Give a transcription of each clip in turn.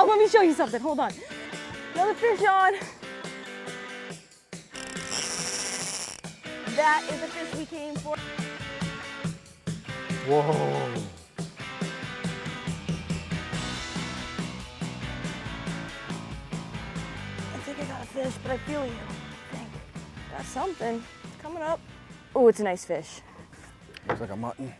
Oh, let me show you something. Hold on. Another fish on. That is the fish we came for. Whoa. I think I got a fish, but I feel you. I think. Got something. It's coming up. Oh, it's a nice fish. Looks like a mutton.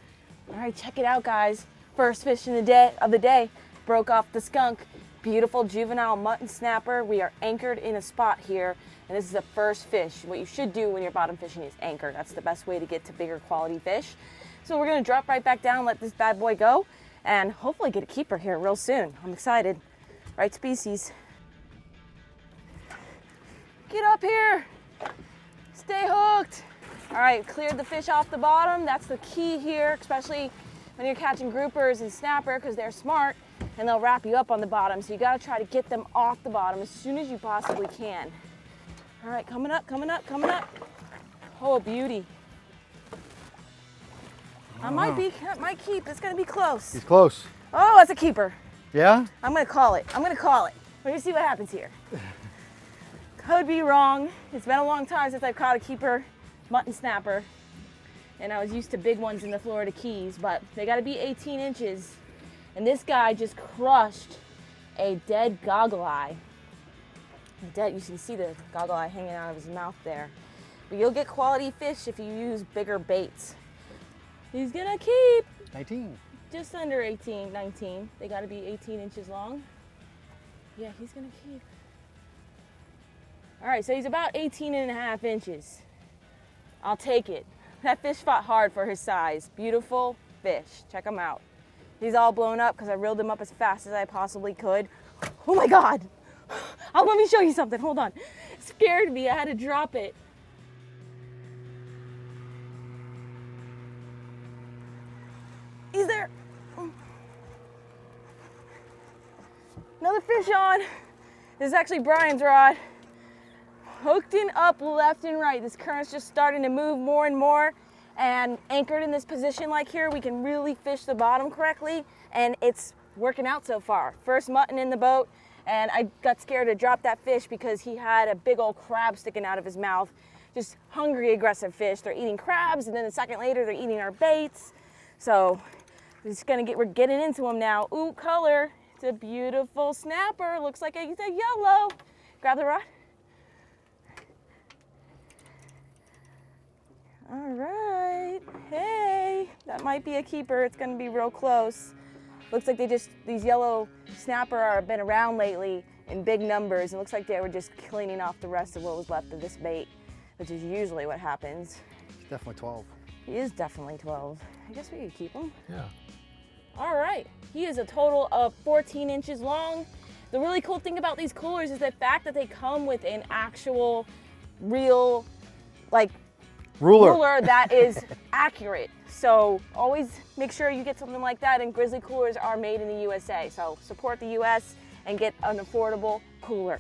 All right, check it out, guys. First fish of the day. Broke off the skunk. Beautiful juvenile mutton snapper. We are anchored in a spot here, and this is the first fish. What you should do when you're bottom fishing is anchor. That's the best way to get to bigger quality fish. So we're gonna drop right back down, let this bad boy go, and hopefully get a keeper here real soon. I'm excited. Right species. Get up here. Stay hooked. All right, cleared the fish off the bottom. That's the key here, especially when you're catching groupers and snapper, because they're smart and they'll wrap you up on the bottom. So you gotta try to get them off the bottom as soon as you possibly can. All right, coming up, coming up, coming up. Oh, beauty. That might keep, it's gonna be close. He's close. Oh, that's a keeper. Yeah? I'm gonna call it. We're gonna see what happens here. Could be wrong. It's been a long time since I've caught a keeper mutton snapper, and I was used to big ones in the Florida Keys, but they gotta be 18 inches. And this guy just crushed a dead goggle eye. You can see the goggle eye hanging out of his mouth there. But you'll get quality fish if you use bigger baits. He's gonna keep 19. just under 18, 19. They gotta be 18 inches long. Yeah, he's gonna keep. All right, so he's about 18 and a half inches. I'll take it. That fish fought hard for his size. Beautiful fish. Check him out. He's all blown up because I reeled him up as fast as I possibly could. Oh my God. Oh, let me show you something. Hold on. It scared me. I had to drop it. He's there. Another fish on. This is actually Brian's rod. Hooked in up left and right. This current's just starting to move more and more, and anchored in this position like here, we can really fish the bottom correctly, and it's working out so far. First mutton in the boat, and I got scared to drop that fish because he had a big old crab sticking out of his mouth. Just hungry, aggressive fish. They're eating crabs, and then a second later, they're eating our baits. So we're getting into them now. Ooh, color. It's a beautiful snapper. Looks like it's a yellow. Grab the rod. All right, hey, that might be a keeper. It's gonna be real close. Looks like these yellow snapper have been around lately in big numbers. It looks like they were just cleaning off the rest of what was left of this bait, which is usually what happens. He's definitely 12. He is definitely 12. I guess we could keep him. Yeah. All right, he is a total of 14 inches long. The really cool thing about these coolers is the fact that they come with an actual, real, ruler that is accurate. So always make sure you get something like that, and Grizzly coolers are made in the USA. So support the US and get an affordable cooler.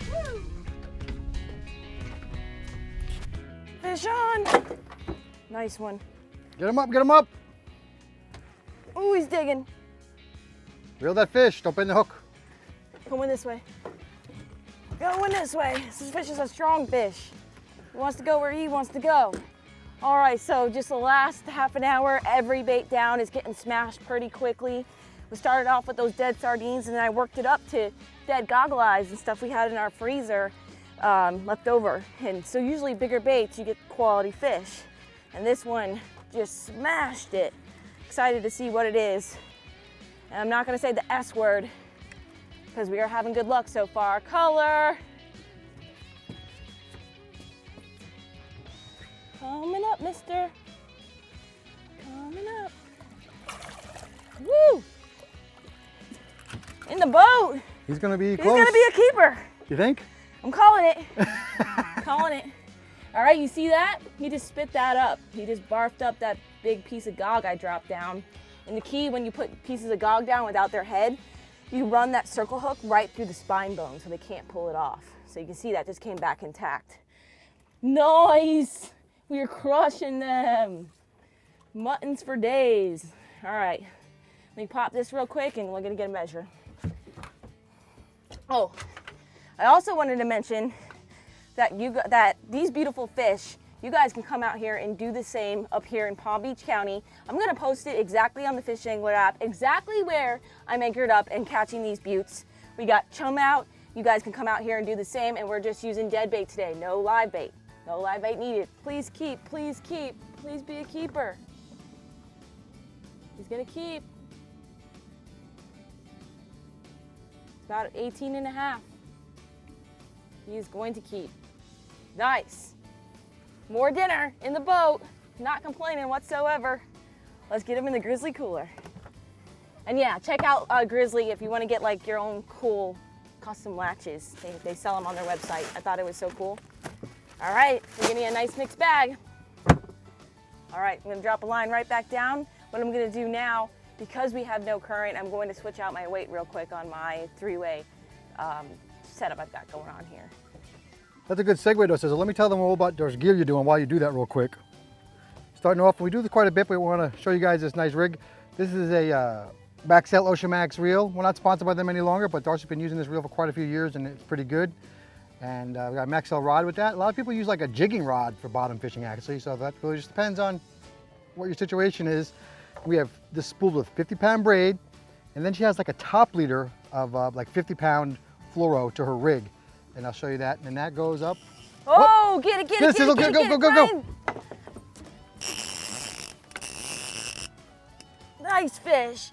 Woo. Fish on. Nice one. Get him up, get him up. Ooh, he's digging. Reel that fish, don't bend the hook. Going this way. Going this way. This fish is a strong fish. He wants to go where he wants to go. All right, so just the last half an hour, every bait down is getting smashed pretty quickly. We started off with those dead sardines, and then I worked it up to dead goggle eyes and stuff we had in our freezer left over. And so usually bigger baits, you get quality fish. And this one just smashed it. Excited to see what it is. And I'm not gonna say the S word because we are having good luck so far. Color. Coming up, mister. Coming up. Woo! In the boat. He's gonna be He's close. gonna be a keeper. You think? I'm calling it. Calling it. All right, you see that? He just spit that up. He just barfed up that big piece of gog I dropped down. And the key, when you put pieces of gog down without their head, you run that circle hook right through the spine bone so they can't pull it off. So you can see that just came back intact. Nice. We are crushing them. Muttons for days. All right, let me pop this real quick and we're gonna get a measure. Oh, I also wanted to mention that these beautiful fish, you guys can come out here and do the same up here in Palm Beach County. I'm gonna post it exactly on the Fish Angler app, exactly where I'm anchored up and catching these buttes. We got chum out. You guys can come out here and do the same, and we're just using dead bait today. No live bait. No live bait needed. Please keep, please keep. Please be a keeper. He's gonna keep. It's about 18 and a half. He is going to keep. Nice. More dinner in the boat. Not complaining whatsoever. Let's get him in the Grizzly cooler. And yeah, check out Grizzly if you want to get like your own cool custom latches. They sell them on their website. I thought it was so cool. All right, we're getting a nice mixed bag. All right, I'm gonna drop a line right back down. What I'm gonna do now, because we have no current, I'm going to switch out my weight real quick on my three-way setup I've got going on here. That's a good segue, Darcizzle. Let me tell them all about Dar's gear you're doing while you do that real quick. Starting off, we do this quite a bit, but we want to show you guys this nice rig. This is a BRACELETS Ocean Max reel. We're not sponsored by them any longer, but Darcy's been using this reel for quite a few years and it's pretty good. And we got a Maxell rod with that. A lot of people use like a jigging rod for bottom fishing actually, so that really just depends on what your situation is. We have this spooled with 50-pound braid, and then she has like a top leader of like 50-pound fluoro to her rig. And I'll show you that, and that goes up. Oh, Whoop. get it, get it, get it, Go, get go, it, go, go, go. Nice fish.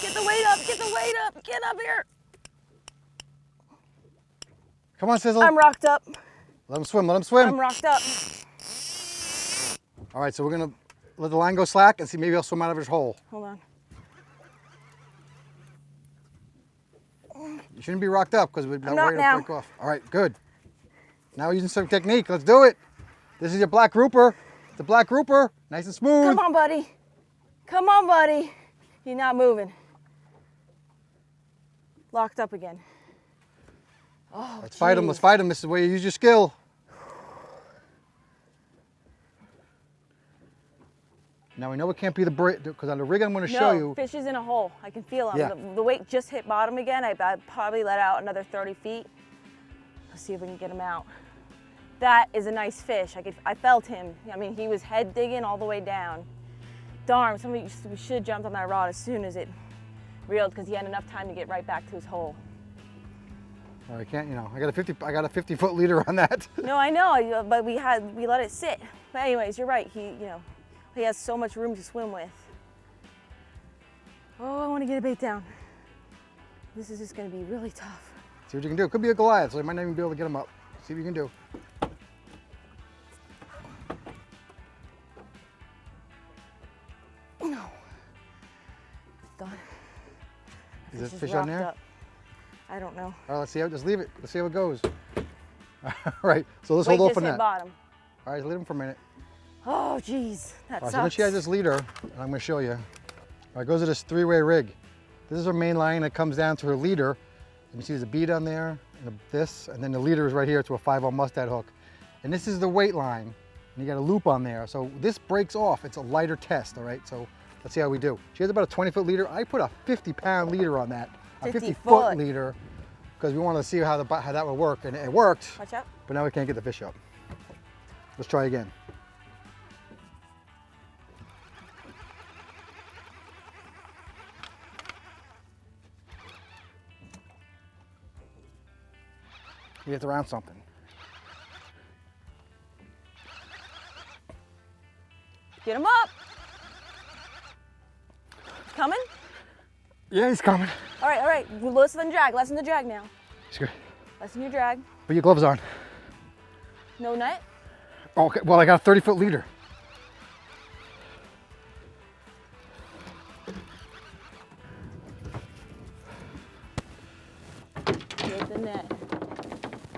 Get the weight up, get the weight up, get up here. Come on, Sizzle. I'm rocked up. Let him swim, let him swim. I'm rocked up. All right, so we're gonna let the line go slack and see maybe he'll swim out of his hole. Hold on. You shouldn't be rocked up because we're not not worried to now. break off. All right, good. Now we're using some technique. Let's do it. This is your black grouper. It's a black grouper, nice and smooth. Come on, buddy. Come on, buddy. He's not moving. Locked up again. Oh, Let's fight him. Let's fight him. This is where you use your skill. Now we know it can't be the braid because on the rig I'm going to show you. Fish is in a hole. I can feel him. Yeah. The weight just hit bottom again. I probably let out another 30 feet. Let's see if we can get him out. That is a nice fish. I felt him. I mean, he was head digging all the way down. Darn, we should have jumped on that rod as soon as it reeled because he had enough time to get right back to his hole. Well, I can't, you know, I got a 50-foot leader on that. No, I know, but we let it sit. But anyways, you're right. He has so much room to swim with. Oh, I want to get a bait down. This is just going to be really tough. See what you can do. It could be a Goliath, so you might not even be able to get him up. See what you can do. No. It's done. Is there fish on there? Up. I don't know. All right, let's see how, just leave it. Let's see how it goes. All right, so let's Weight hold off just on hit that. bottom. All right, leave him for a minute. Oh, geez, that All right, sucks. so then she has this leader, and I'm gonna show you. All right, it goes to this three-way rig. This is her main line that comes down to her leader. And you see there's a bead on there, and this, and then the leader is right here to a 5/0 mustad hook. And this is the weight line, and you got a loop on there. So this breaks off, it's a lighter test, all right? So let's see how we do. She has about a 20-foot leader. I put a 50-pound leader on that, a 50-foot leader, because we wanted to see how that would work, and it worked. Watch out. But now we can't get the fish up. Let's try again. You have to round something. Get him up. He's coming? Yeah, he's coming. All right. Lessen the drag now. He's good. Lessen your drag. Put your gloves on. No net? Okay, well, I got a 30-foot leader. Get the net.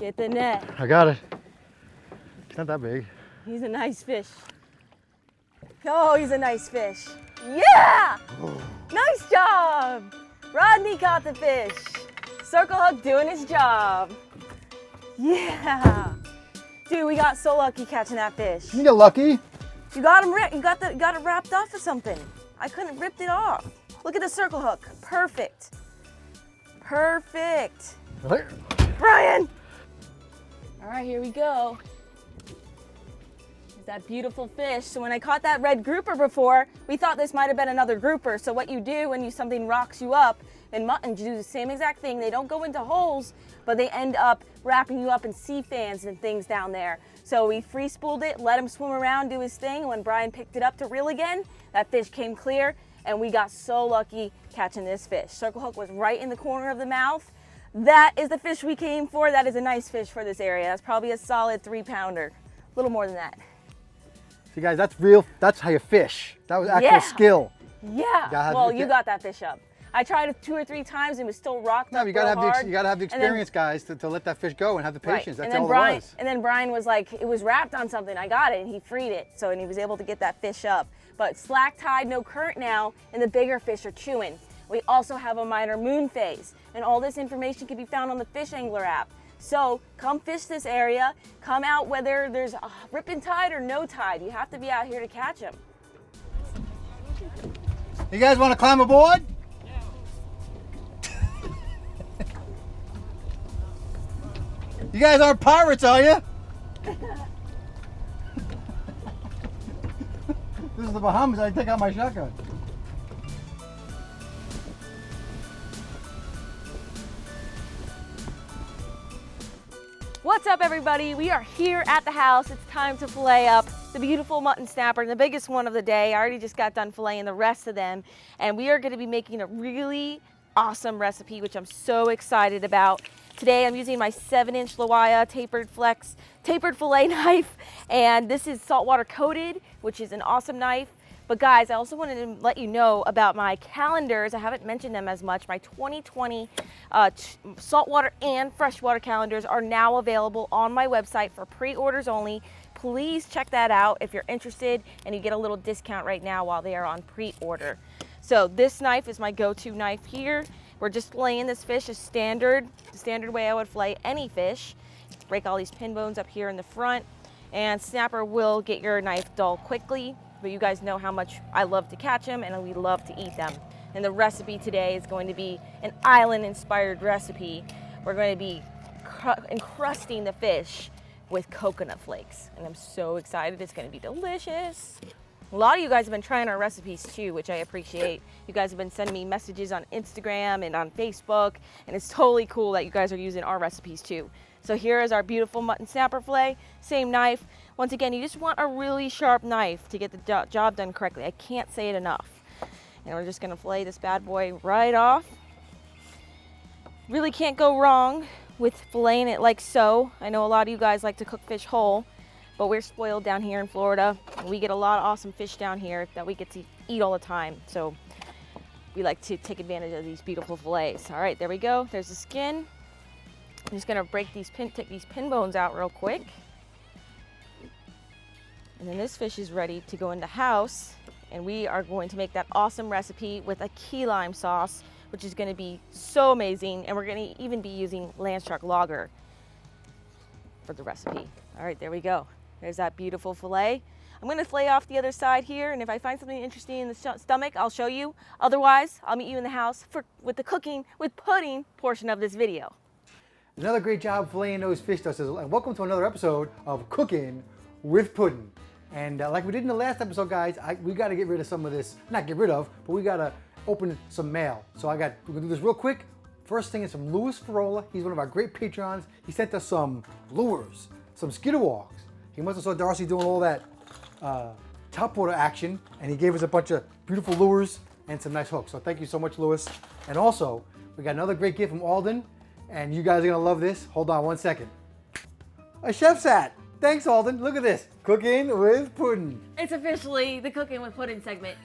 Get the net. I got it. It's not that big. He's a nice fish. Oh, he's a nice fish. Yeah! Oh. Nice job! Rodney caught the fish. Circle hook doing his job. Yeah. Dude, we got so lucky catching that fish. You get lucky. You got him you got it wrapped off of something. I couldn't rip it off. Look at the circle hook. Perfect. Perfect. Right. Brian! All right, here we go. There's that beautiful fish. So when I caught that red grouper before, we thought this might have been another grouper. So what you do when something rocks you up, and muttons do the same exact thing. They don't go into holes, but they end up wrapping you up in sea fans and things down there. So we free spooled it, let him swim around, do his thing. When Brian picked it up to reel again, that fish came clear, and we got so lucky catching this fish. Circle hook was right in the corner of the mouth. That is the fish we came for. That is a nice fish for this area. That's probably a solid 3-pounder, a little more than that. See guys, that's real, that's how you fish. That was actual skill. Yeah, well, you got that fish up. I tried it 2 or 3 times and it was still rocked up. You gotta have the experience, guys, to let that fish go and have the patience. Right. That's all it was. And then Brian was like, it was wrapped on something. I got it, and he freed it, and he was able to get that fish up. But slack tide, no current now, and the bigger fish are chewing. We also have a minor moon phase, and all this information can be found on the Fish Angler app. So come fish this area. Come out whether there's a ripping tide or no tide. You have to be out here to catch them. You guys want to climb aboard? You guys aren't pirates, are you? This is the Bahamas. I take out my shotgun. What's up, everybody? We are here at the house. It's time to fillet up the beautiful mutton snapper, the biggest one of the day. I already just got done filleting the rest of them, and we are going to be making a really awesome recipe, which I'm so excited about. Today I'm using my 7-inch Lawaya tapered fillet knife, and this is saltwater coated, which is an awesome knife. But guys, I also wanted to let you know about my calendars. I haven't mentioned them as much. My 2020 saltwater and freshwater calendars are now available on my website for pre-orders only. Please check that out if you're interested, and you get a little discount right now while they are on pre-order. So this knife is my go-to knife here. We're just filleting this fish as the standard way I would fillet any fish. Break all these pin bones up here in the front, and snapper will get your knife dull quickly, but you guys know how much I love to catch them and we love to eat them. And the recipe today is going to be an island-inspired recipe. We're going to be encrusting the fish with coconut flakes, and I'm so excited. It's going to be delicious. A lot of you guys have been trying our recipes too, which I appreciate. You guys have been sending me messages on Instagram and on Facebook, and it's totally cool that you guys are using our recipes too. So here is our beautiful mutton snapper fillet, same knife. Once again, you just want a really sharp knife to get the job done correctly. I can't say it enough. And we're just gonna fillet this bad boy right off. Really can't go wrong with filleting it like so. I know a lot of you guys like to cook fish whole, but we're spoiled down here in Florida. We get a lot of awesome fish down here that we get to eat all the time. So we like to take advantage of these beautiful fillets. All right, there we go. There's the skin. I'm just gonna take these pin bones out real quick. And then this fish is ready to go in the house, and we are going to make that awesome recipe with a key lime sauce, which is gonna be so amazing. And we're gonna even be using land shark lager for the recipe. All right, there we go. There's that beautiful fillet. I'm gonna fillet off the other side here, and if I find something interesting in the stomach, I'll show you. Otherwise, I'll meet you in the house with the cooking with pudding portion of this video. Another great job filleting those fish, Darcizzle, and welcome to another episode of Cooking with Pudding. And like we did in the last episode, guys, we got to get rid of some of this. Not get rid of, but we got to open some mail. So we're going to do this real quick. First thing is from Louis Farola. He's one of our great Patreons. He sent us some lures, some skidderwalks. He must have saw Darcy doing all that topwater action, and he gave us a bunch of beautiful lures and some nice hooks. So thank you so much, Louis. And also, we got another great gift from Alden, and you guys are going to love this. Hold on one second. A chef's hat. Thanks, Alden. Look at this. Cooking with Pudding. It's officially the Cooking with Pudding segment.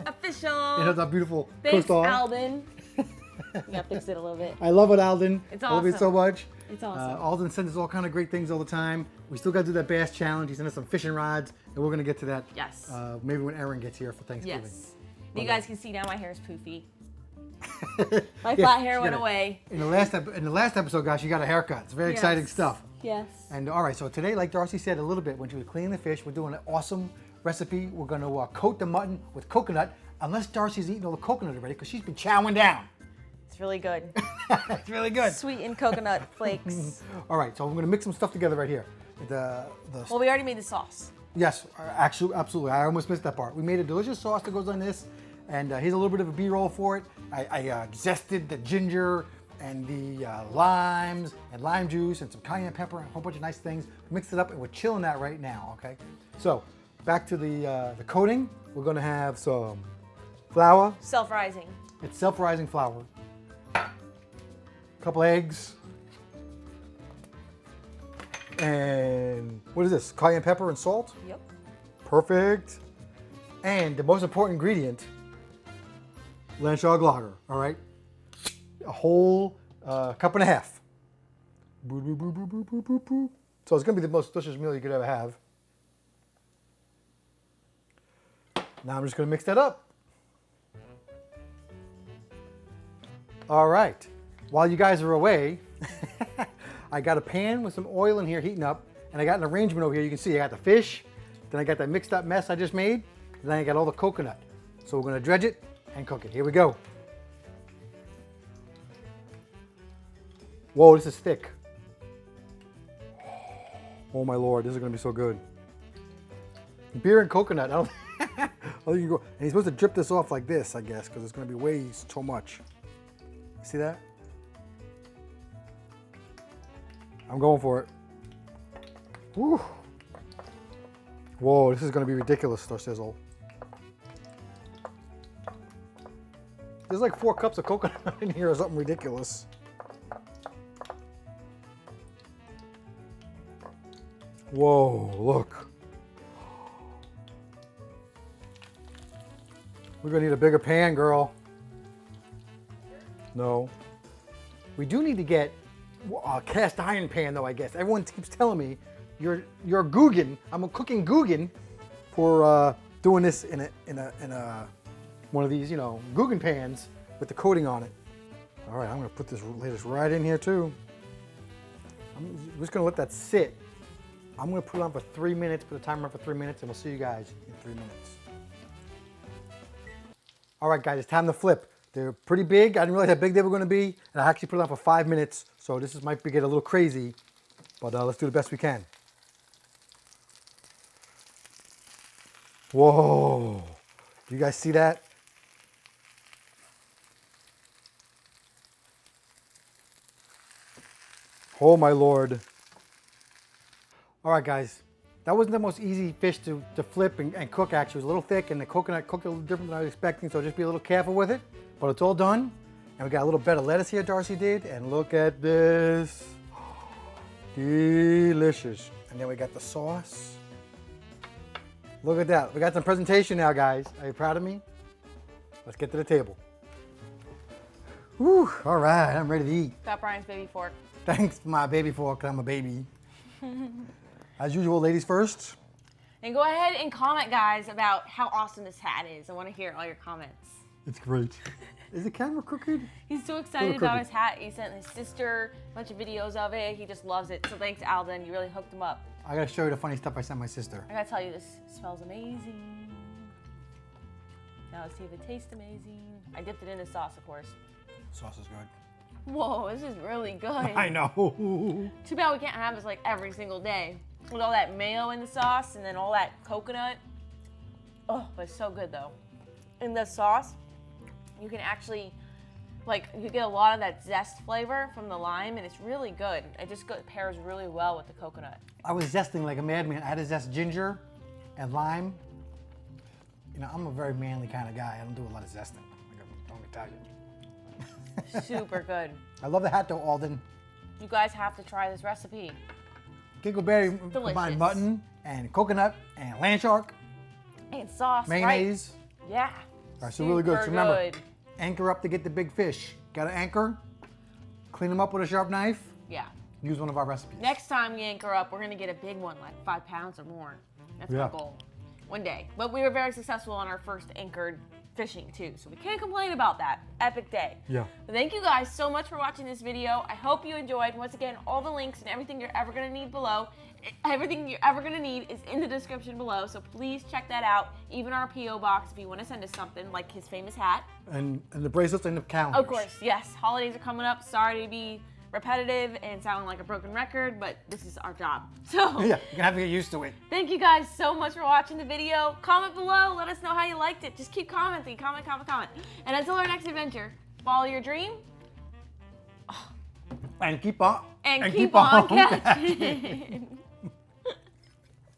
Official. You know that beautiful Thanks, coastal. Alden. You gotta fix it a little bit. I love it, Alden. It's I love it awesome. so much. It's awesome. Alden sends us all kind of great things all the time. We still got to do that bass challenge. He sent us some fishing rods, and we're going to get to that. Yes. Maybe when Erin gets here for Thanksgiving. Yes. You guys can see now my hair is poofy. My flat hair went away. In the last episode, guys, she got a haircut. It's very exciting stuff. Yes. And all right, so today, like Darcy said a little bit, when she was cleaning the fish, we're doing an awesome recipe. We're going to coat the mutton with coconut, unless Darcy's eaten all the coconut already, because she's been chowing down. It's really good. It's really good. Sweetened coconut flakes. All right, so I'm going to mix some stuff together right here. Well, we already made the sauce. Yes, actually, absolutely. I almost missed that part. We made a delicious sauce that goes on this, and here's a little bit of a B-roll for it. I zested the ginger and the limes and lime juice and some cayenne pepper and a whole bunch of nice things. Mixed it up, and we're chilling that right now, okay? So, back to the coating. We're gonna have some flour. Self-rising. It's self-rising flour. A couple eggs. And what is this? Cayenne pepper and salt? Yep. Perfect. And the most important ingredient, Langer, all right? A whole cup and a half. Boop, boop, boop, boop, boop, boop, boop, boop. So it's gonna be the most delicious meal you could ever have. Now I'm just gonna mix that up. All right, while you guys are away, I got a pan with some oil in here heating up, and I got an arrangement over here. You can see I got the fish, then I got that mixed up mess I just made, and then I got all the coconut. So we're gonna dredge it and cook it. Here we go. Whoa, this is thick. Oh my Lord, this is gonna be so good. Beer and coconut, I don't think you go. And he's supposed to drip this off like this, I guess, because it's gonna be way too much. See that? I'm going for it. Woo. Whoa, this is gonna be ridiculous, Darcizzle. There's like 4 cups of coconut in here or something ridiculous. Whoa, look. We're gonna need a bigger pan, girl. No. We do need to get a cast iron pan though, I guess. Everyone keeps telling me you're Guggen. I'm a cooking Guggen for doing this in a one of these, you know, Guggen pans with the coating on it. All right, I'm gonna put this, lay this right in here too. I'm just gonna let that sit. I'm gonna put it on for 3 minutes, put the timer on for 3 minutes, and we'll see you guys in 3 minutes. All right, guys, it's time to flip. They're pretty big. I didn't realize how big they were gonna be, and I actually put it on for 5 minutes, so this might get a little crazy, but let's do the best we can. Whoa, do you guys see that? Oh my Lord. All right, guys, that wasn't the most easy fish to flip and cook, actually. It was a little thick, and the coconut cooked a little different than I was expecting, so just be a little careful with it. But it's all done, and we got a little bed of lettuce here, Darcy did, and look at this. Delicious. And then we got the sauce. Look at that. We got some presentation now, guys. Are you proud of me? Let's get to the table. Whew, all right, I'm ready to eat. Got Brian's baby fork. Thanks for my baby fork, 'cause I'm a baby. As usual, ladies first. And go ahead and comment, guys, about how awesome this hat is. I want to hear all your comments. It's great. Is the camera crooked? He's so excited about his hat. He sent his sister a bunch of videos of it. He just loves it. So thanks, Alden. You really hooked him up. I gotta show you the funny stuff I sent my sister. I gotta tell you, this smells amazing. Now let's see if it tastes amazing. I dipped it in the sauce, of course. Sauce is good. Whoa, this is really good. I know. Too bad we can't have this like every single day. With all that mayo in the sauce and then all that coconut. Oh, but it's so good though. In the sauce, you can actually, like, you get a lot of that zest flavor from the lime, and it's really good. It just pairs really well with the coconut. I was zesting like a madman. I had to zest ginger and lime. You know, I'm a very manly kind of guy. I don't do a lot of zesting. I'm Italian. Super good. I love the hat though, Alden. You guys have to try this recipe. Ginkleberry Delicious. combined mutton and coconut and land shark. And sauce, mayonnaise. Right? Yeah. All right, so really good. So remember, good. anchor up to get the big fish. Got to anchor, clean them up with a sharp knife. Yeah. Use one of our recipes. Next time we anchor up, we're gonna get a big one, like 5 pounds or more. That's our goal. One day. But we were very successful on our first anchored fishing too. So we can't complain about that. Epic day. Yeah. But thank you guys so much for watching this video. I hope you enjoyed. Once again, all the links and everything you're ever gonna need below, everything you're ever gonna need is in the description below. So please check that out. Even our P.O. box if you want to send us something like his famous hat. And the bracelets and the calendars. Of course, yes. Holidays are coming up. Sorry to be repetitive and sound like a broken record, but this is our job. So Yeah, you're gonna have to get used to it. thank you guys so much for watching the video. Comment below, let us know how you liked it. Just keep commenting, comment. And until our next adventure, follow your dream And keep on. and keep on catching.